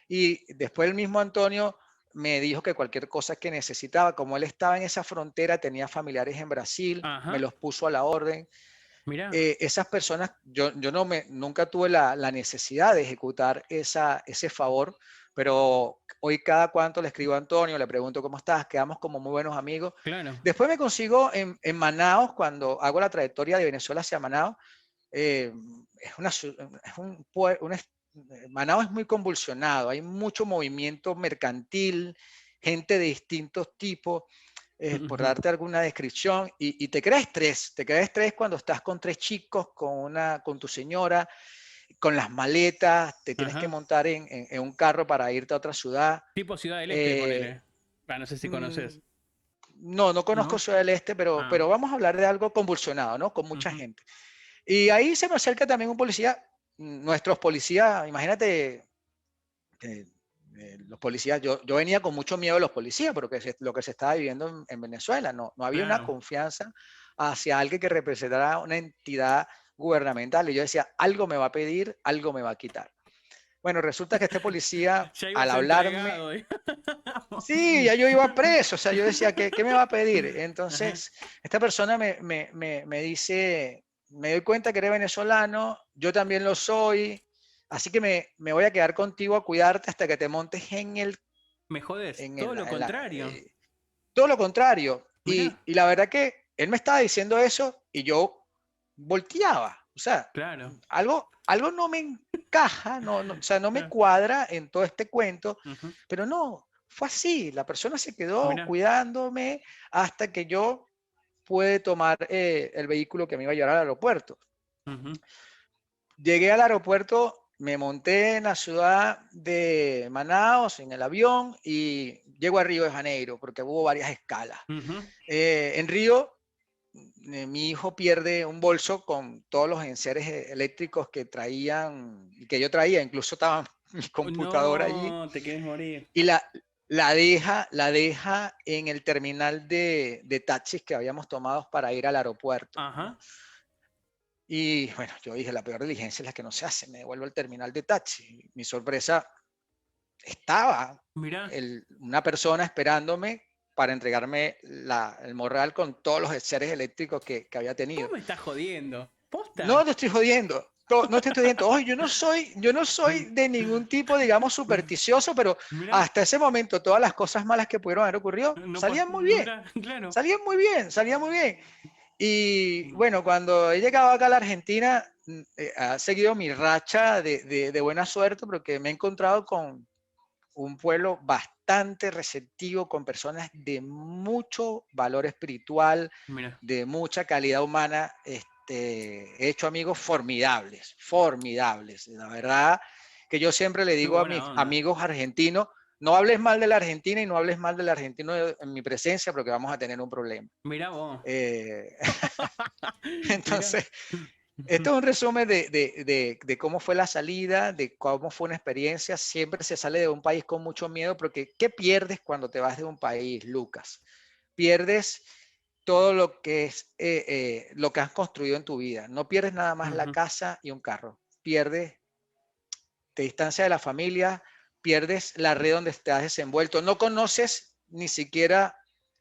Y después el mismo Antonio me dijo que cualquier cosa que necesitaba, como él estaba en esa frontera, tenía familiares en Brasil, me Ajá. los puso a la orden. Mirá. Esas personas, yo nunca tuve la necesidad de ejecutar ese favor, pero hoy cada cuanto le escribo a Antonio, le pregunto cómo estás, quedamos como muy buenos amigos. Claro. Después me consigo en Manaos, cuando hago la trayectoria de Venezuela hacia Manaos, eh, Manaos es muy convulsionado, hay mucho movimiento mercantil, gente de distintos tipos, por Ujú. darte alguna descripción, y te crea estrés cuando estás con 3 chicos, con tu señora, con las maletas, te tienes que Ajá. montar en un carro para irte a otra ciudad. Tipo Ciudad del Este, Eh, ponele. Ah, no sé si mm, conoces. no conozco ¿No? Ciudad del Este, Ah. pero vamos a hablar de algo convulsionado, ¿no? Con mucha Ujú. gente. Y ahí se me acerca también un policía, nuestros policías, imagínate, eh, los policías, yo venía con mucho miedo de los policías, porque lo que se estaba viviendo en Venezuela, no había una Claro. confianza hacia alguien que representara una entidad gubernamental. Y yo decía, algo me va a pedir, algo me va a quitar. Bueno, resulta que este policía, Ya al ibas hablarme, entregado. sí, ya yo iba preso, o sea, yo decía, ¿qué me va a pedir? Ajá. Entonces, esta persona me dice, me doy cuenta que eres venezolano, yo también lo soy, así que me voy a quedar contigo a cuidarte hasta que te montes Me jodes. en Todo el, lo en la- contrario. todo lo contrario. Mirá. Y la verdad que él me estaba diciendo eso y yo volteaba, o sea, Claro. algo no me encaja, o sea, no me Claro. cuadra en todo este cuento, Ujú. pero no, fue así, la persona se quedó Mirá. cuidándome hasta que yo pude tomar el vehículo que me iba a llevar al aeropuerto. Ujú. Llegué al aeropuerto, me monté en la ciudad de Manaos, en el avión, y llego a Río de Janeiro, porque hubo varias escalas. Ujú. En Río, mi hijo pierde un bolso con todos los enseres eléctricos que traían, que yo traía, incluso estaba mi computadora allí, No, te querés morir. y la deja en el terminal de taxis que habíamos tomado para ir al aeropuerto, ¿no? Ajá. Y bueno, yo dije, la peor diligencia es la que no se hace, me devuelvo al terminal de taxi. Mi sorpresa, estaba Mirá. una persona esperándome para entregarme el morral con todos los seres eléctricos que había Vos tenido. me estás jodiendo. No ¿Posta? te estoy jodiendo. No te estoy jodiendo. Oye, yo no soy de ningún tipo, digamos, supersticioso, pero Mirá. hasta ese momento todas las cosas malas que pudieron haber ocurrido No salían pasa. muy bien. Mirá, claro. Salían muy bien, salían muy bien. Y bueno, cuando he llegado acá a la Argentina, ha seguido mi racha de buena suerte porque me he encontrado con un pueblo bastante receptivo, con personas de mucho valor espiritual, Mira, de mucha calidad humana. He hecho amigos formidables, formidables. La verdad que yo siempre le qué digo a mis buena onda. amigos argentinos, no hables mal de la Argentina y no hables mal del argentino en mi presencia porque vamos a tener un problema. Mira vos. Eh, Mira. entonces, esto es un resumen de cómo fue la salida, de cómo fue una experiencia. Siempre se sale de un país con mucho miedo porque ¿qué pierdes cuando te vas de un país, Lucas? Pierdes todo lo que es lo que has construido en tu vida. No pierdes nada más la Ujú, casa y un carro. Pierdes, te distancia de la familia, pierdes la red donde te has desenvuelto. No conoces ni siquiera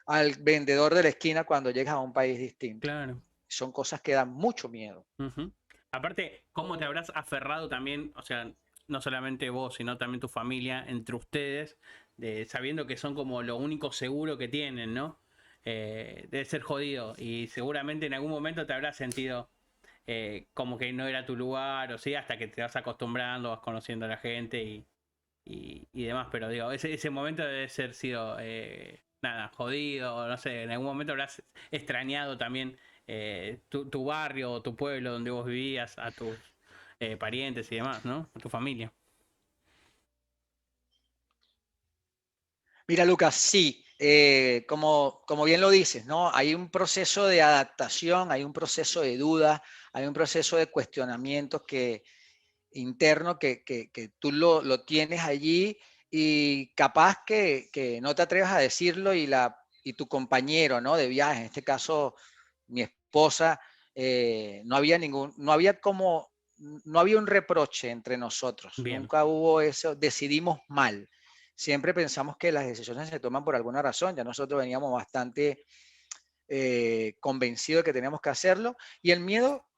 al vendedor de la esquina cuando llegas a un país distinto. claro. Son cosas que dan mucho miedo. Ujú. Aparte, ¿cómo te habrás aferrado también? O sea, no solamente vos, sino también tu familia, entre ustedes, sabiendo que son como lo único seguro que tienen, ¿no? Debe ser jodido. Y seguramente en algún momento te habrás sentido como que no era tu lugar, o sí, hasta que te vas acostumbrando, vas conociendo a la gente y demás. Pero digo, ese momento debe ser sido nada, jodido, no sé, en algún momento habrás extrañado también tu barrio o tu pueblo donde vos vivías, a tus parientes y demás, ¿no? A tu familia. Mira, Lucas, sí, como bien lo dices, ¿no? Hay un proceso de adaptación, hay un proceso de duda, hay un proceso de cuestionamiento interno que tú lo tienes allí y capaz que no te atreves a decirlo y tu compañero, ¿no? De viaje, en este caso mi esposa, no había como, no había un reproche entre nosotros, Bien, nunca hubo eso, decidimos mal. Siempre pensamos que las decisiones se toman por alguna razón, ya nosotros veníamos bastante convencidos de que teníamos que hacerlo y el miedo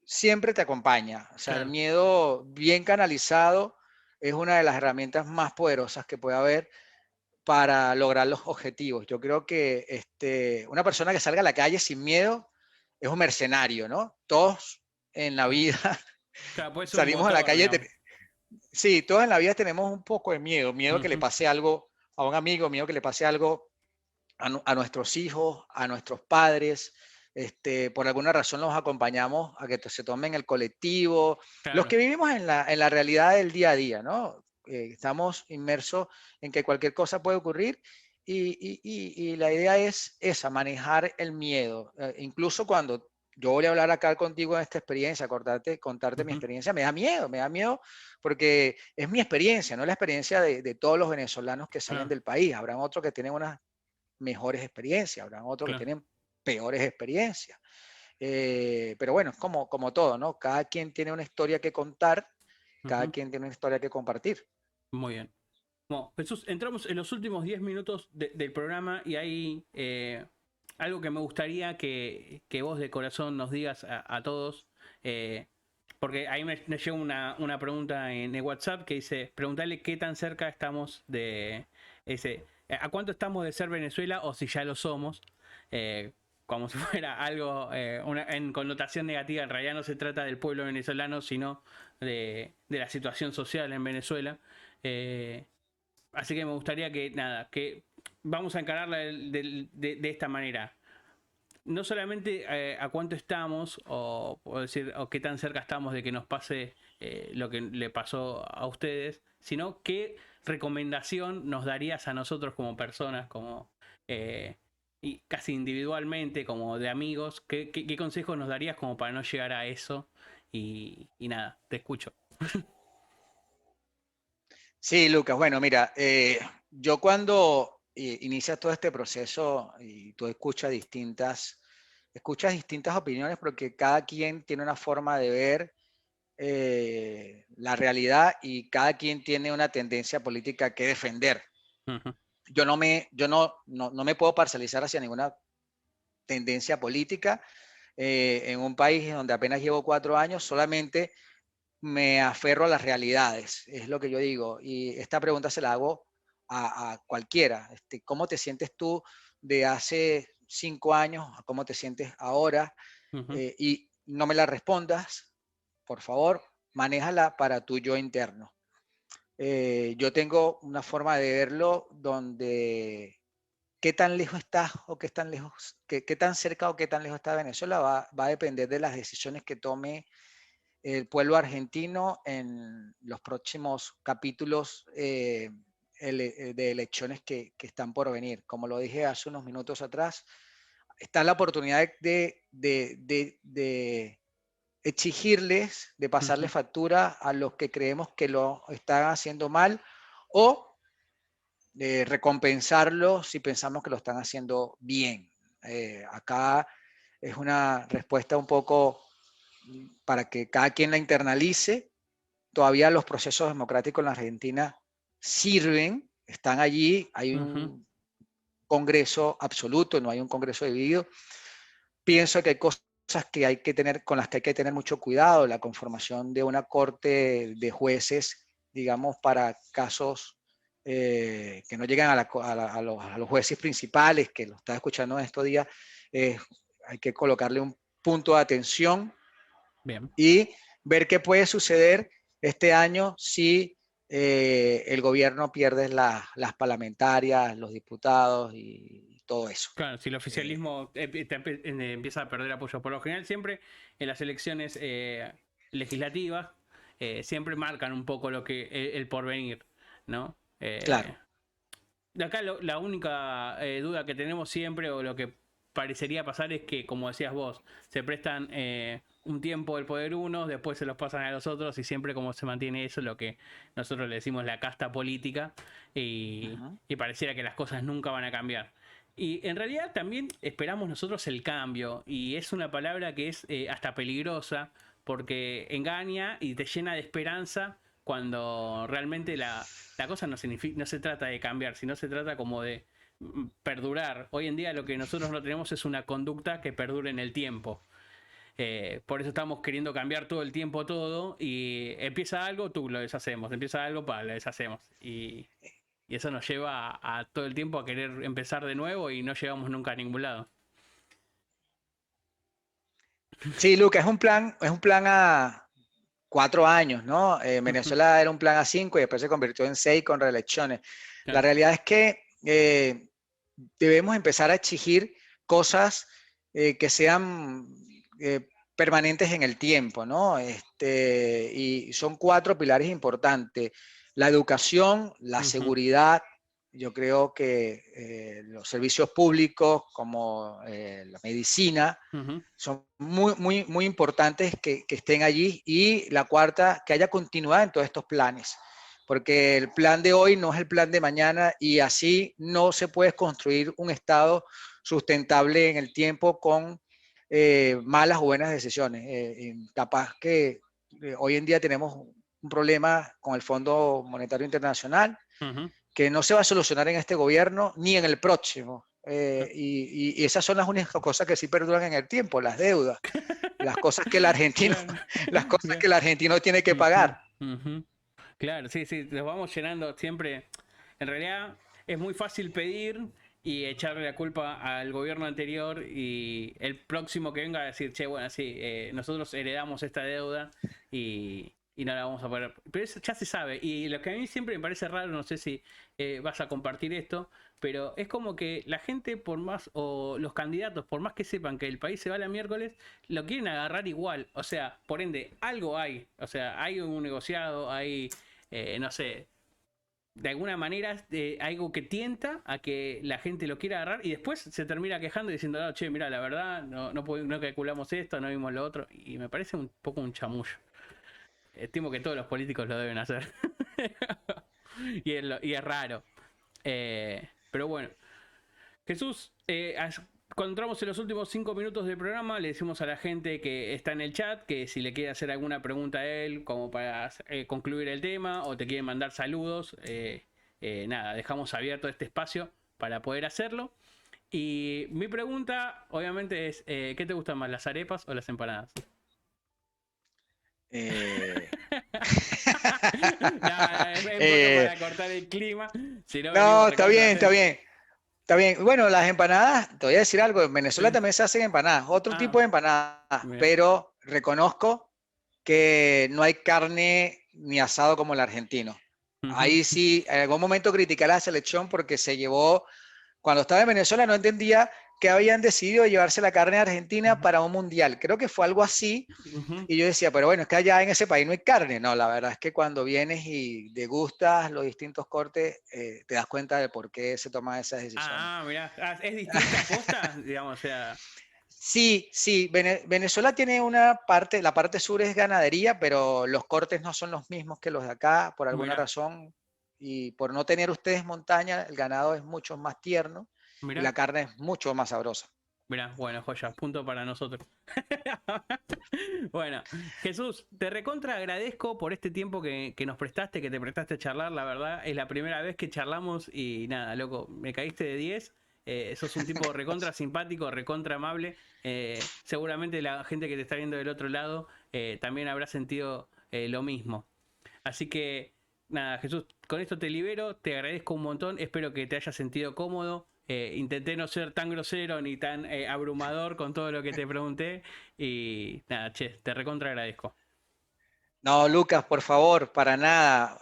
siempre te acompaña, o sea, el claro. miedo bien canalizado es una de las herramientas más poderosas que puede haber para lograr los objetivos. Yo creo que una persona que salga a la calle sin miedo es un mercenario, ¿no? Todos en la vida Claro, puede ser un salimos a la motor, calle, digamos. sí, todos en la vida tenemos un poco de miedo, miedo que le Ujú, pase algo a un amigo, miedo que le pase algo a nuestros hijos, a nuestros padres. Por alguna razón los acompañamos a que se tomen el colectivo. Los claro, que vivimos en la realidad del día a día, ¿no? Estamos inmersos en que cualquier cosa puede ocurrir y la idea es esa, manejar el miedo. Incluso cuando yo voy a hablar acá contigo de esta experiencia, contarte mi ujú, experiencia, me da miedo porque es mi experiencia, no es la experiencia de todos los venezolanos que salen claro, del país. Habrán otros que tienen unas mejores experiencias, habrán otros que claro. tienen peores experiencias. Pero bueno, es como todo, ¿no? Cada quien tiene una historia que contar, cada Ujú, quien tiene una historia que compartir. muy bien. Bueno, Jesús, entramos en los últimos 10 minutos del programa y hay algo que me gustaría que vos de corazón nos digas a todos, eh, porque ahí me llegó una pregunta en el WhatsApp que dice, preguntarle qué tan cerca estamos a cuánto estamos de ser Venezuela o si ya lo somos, eh, como si fuera algo en connotación negativa, en realidad no se trata del pueblo venezolano, sino de la situación social en Venezuela. Eh, Así que me gustaría que, nada, que vamos a encararla de esta manera. No solamente a cuánto estamos, o decir, o qué tan cerca estamos de que nos pase lo que le pasó a ustedes, sino qué recomendación nos darías a nosotros como personas, como eh, y casi individualmente, como de amigos, qué consejos nos darías como para no llegar a eso. Y nada, te escucho. Sí, Lucas, bueno, mira, yo cuando inicias todo este proceso y tú escuchas distintas opiniones porque cada quien tiene una forma de ver la realidad y cada quien tiene una tendencia política que defender. Ujú, No me puedo parcializar hacia ninguna tendencia política en un país donde apenas llevo 4 años, solamente me aferro a las realidades, es lo que yo digo. Y esta pregunta se la hago a cualquiera. ¿Cómo te sientes tú de hace 5 años, a cómo te sientes ahora, Ujú. y no me la respondas, por favor, manéjala para tu yo interno. Yo tengo una forma de verlo donde qué tan lejos estás o qué tan lejos, qué tan cerca o qué tan lejos está Venezuela va a depender de las decisiones que tome el pueblo argentino en los próximos capítulos de elecciones que están por venir. Como lo dije hace unos minutos atrás, está la oportunidad de exigirles, de pasarle Ujú. factura a los que creemos que lo están haciendo mal o de recompensarlos si pensamos que lo están haciendo bien. Acá es una respuesta un poco para que cada quien la internalice. Todavía los procesos democráticos en la Argentina sirven, están allí, hay Ujú. un congreso absoluto, no hay un congreso dividido. Pienso que hay cosas que hay que tener, con las que hay que tener mucho cuidado, la conformación de una corte de jueces, digamos, para casos que no llegan a los jueces principales, que lo estaba escuchando en estos días, hay que colocarle un punto de atención Bien. y ver qué puede suceder este año si el gobierno pierde las parlamentarias, los diputados y todo eso. Claro, si el Eh, oficialismo empieza a perder apoyo, por lo general siempre en las elecciones legislativas siempre marcan un poco lo que el porvenir, ¿no? claro. De acá la única duda que tenemos siempre o lo que parecería pasar es que, como decías vos, se prestan un tiempo el poder unos, después se los pasan a los otros y siempre como se mantiene eso, lo que nosotros le decimos la casta política Ujú. y pareciera que las cosas nunca van a cambiar. Y en realidad también esperamos nosotros el cambio y es una palabra que es hasta peligrosa porque engaña y te llena de esperanza cuando realmente la cosa no se trata de cambiar, sino se trata como de perdurar. Hoy en día lo que nosotros no tenemos es una conducta que perdure en el tiempo. Por eso estamos queriendo cambiar todo el tiempo todo y empieza algo, tú lo deshacemos, empieza algo, lo deshacemos. Y eso nos lleva a todo el tiempo a querer empezar de nuevo y no llegamos nunca a ningún lado. Sí, Luca, es un plan a 4 años, ¿no? Venezuela era un plan a 5 y después se convirtió en 6 con reelecciones. La Claro. realidad es que debemos empezar a exigir cosas que sean permanentes en el tiempo, ¿no? Y son 4 pilares importantes. La educación, la Ujú. seguridad, yo creo que los servicios públicos como la medicina Ujú. son muy importantes que estén allí. Y la cuarta, que haya continuidad en todos estos planes, porque el plan de hoy no es el plan de mañana y así no se puede construir un Estado sustentable en el tiempo con malas o buenas decisiones. Capaz que hoy en día tenemos un problema con el Fondo Monetario Internacional Ujú. que no se va a solucionar en este gobierno ni en el próximo. Y esas son las únicas cosas que sí perduran en el tiempo, las deudas, las cosas que el argentino, Claro. las cosas que el argentino tiene que Ujú. pagar. Ujú. Claro, sí, sí, nos vamos llenando siempre. En realidad es muy fácil pedir y echarle la culpa al gobierno anterior y el próximo que venga a decir, che, bueno, sí, nosotros heredamos esta deuda y no la vamos a poder. Pero eso ya se sabe. Y lo que a mí siempre me parece raro, no sé si vas a compartir esto, pero es como que la gente, por más, o los candidatos, por más que sepan que el país se va a la miércoles, lo quieren agarrar igual. O sea, por ende, algo hay. O sea, hay un negociado, hay, no sé, de alguna manera algo que tienta a que la gente lo quiera agarrar y después se termina quejando y diciendo, no, che, mira, la verdad, no calculamos esto, no vimos lo otro. Y me parece un poco un chamullo. Estimo que todos los políticos lo deben hacer. Y es raro. Pero bueno, Jesús, cuando entramos en los últimos 5 minutos del programa, le decimos a la gente que está en el chat que si le quiere hacer alguna pregunta a él, como para concluir el tema, o te quiere mandar saludos, nada, dejamos abierto este espacio para poder hacerlo. Y mi pregunta, obviamente, es: ¿qué te gustan más, las arepas o las empanadas? Eh, Nada, es un poco eh, para cortar el clima, si no venimos no, está recontra bien, está tensos. bien. Está bien. Bueno, las empanadas, te voy a decir algo, en Venezuela Sí. también se hacen empanadas, otro tipo Ah, de empanadas, mira. pero reconozco que no hay carne ni asado como el argentino. Ujú. Ahí sí, en algún momento critiqué a la selección porque se llevó, cuando estaba en Venezuela no entendía que habían decidido llevarse la carne argentina Ujú. para un mundial. Creo que fue algo así. Ujú. Y yo decía, pero bueno, es que allá en ese país no hay carne. No, la verdad es que cuando vienes y degustas los distintos cortes, te das cuenta de por qué se toman esas decisiones. Mira. ¿Es distinta posta? Digamos, o sea. Sí, sí, Venezuela tiene una parte, la parte sur es ganadería, pero los cortes no son los mismos que los de acá por alguna Mira, razón. Y por no tener ustedes montaña, el ganado es mucho más tierno y la mira. carne es mucho más sabrosa. Mira, bueno, joya, punto para nosotros. Bueno, Jesús, te recontra agradezco por este tiempo que nos prestaste, que te prestaste a charlar. La verdad, es la primera vez que charlamos y nada, loco, me caíste de 10. Sos un tipo recontra simpático, recontra amable. Seguramente la gente que te está viendo del otro lado también habrá sentido lo mismo. Así que, nada, Jesús, con esto te libero, te agradezco un montón, espero que te hayas sentido cómodo. Intenté no ser tan grosero ni tan abrumador con todo lo que te pregunté. Y nada, che, te recontra agradezco. No, Lucas, por favor, para nada.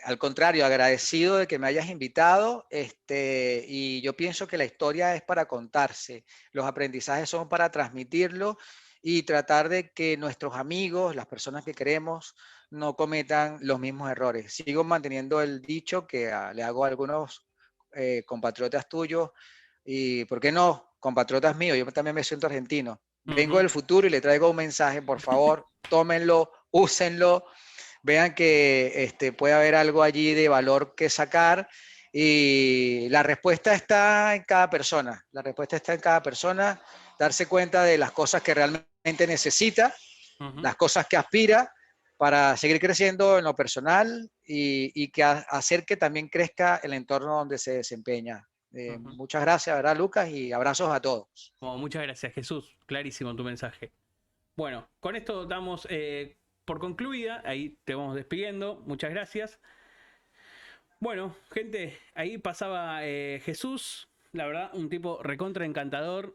Al contrario, agradecido de que me hayas invitado. Y yo pienso que la historia es para contarse. Los aprendizajes son para transmitirlo y tratar de que nuestros amigos, las personas que queremos, no cometan los mismos errores. Sigo manteniendo el dicho que le hago a algunos compatriotas tuyos y, ¿por qué no? Compatriotas míos, yo también me siento argentino. Vengo Ujú. del futuro y le traigo un mensaje, por favor, tómenlo, úsenlo, vean que puede haber algo allí de valor que sacar y la respuesta está en cada persona, la respuesta está en cada persona, darse cuenta de las cosas que realmente necesita, Ujú. las cosas que aspira para seguir creciendo en lo personal y que hacer que también crezca el entorno donde se desempeña. Ujú. Muchas gracias, ¿verdad, Lucas? Y abrazos a todos. Bueno, muchas gracias, Jesús. Clarísimo tu mensaje. Bueno, con esto damos por concluida. Ahí te vamos despidiendo. Muchas gracias. Bueno, gente, ahí pasaba Jesús, la verdad, un tipo recontra encantador,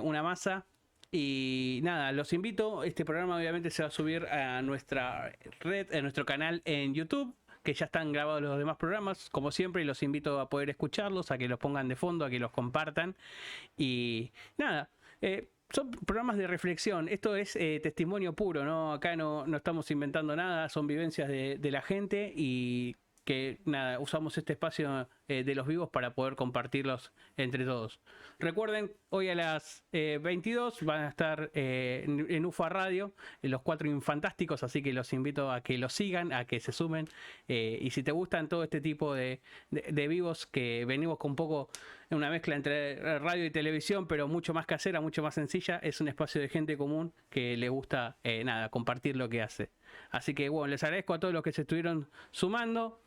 una masa. Y nada, los invito, este programa obviamente se va a subir a nuestra red, a nuestro canal en YouTube, que ya están grabados los demás programas, como siempre, y los invito a poder escucharlos, a que los pongan de fondo, a que los compartan. Y nada, son programas de reflexión, esto es testimonio puro, ¿no? Acá no estamos inventando nada, son vivencias de la gente y que nada, usamos este espacio de los vivos para poder compartirlos entre todos. Recuerden, hoy a las 22 van a estar en UFA Radio, los cuatro infantásticos, así que los invito a que los sigan, a que se sumen. Y si te gustan todo este tipo de vivos que venimos con un poco una mezcla entre radio y televisión, pero mucho más casera, mucho más sencilla, es un espacio de gente común que le gusta nada, compartir lo que hace. Así que bueno, les agradezco a todos los que se estuvieron sumando.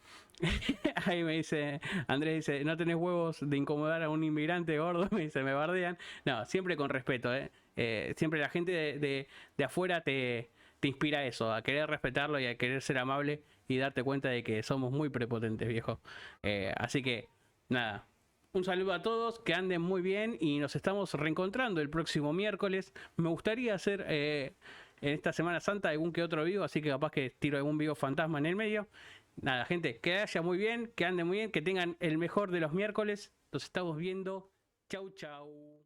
Ahí me dice, Andrés dice, no tenés huevos de incomodar a un inmigrante gordo, me dice, me bardean. No, siempre con respeto, ¿eh? Siempre la gente de afuera te inspira eso, a querer respetarlo y a querer ser amable y darte cuenta de que somos muy prepotentes, viejo. Así que, nada. Un saludo a todos, que anden muy bien y nos estamos reencontrando el próximo miércoles. Me gustaría hacer en esta Semana Santa algún que otro vivo, así que capaz que tiro algún vivo fantasma en el medio. Nada, gente, que haya muy bien, que anden muy bien, que tengan el mejor de los miércoles. Nos estamos viendo. Chau, chau.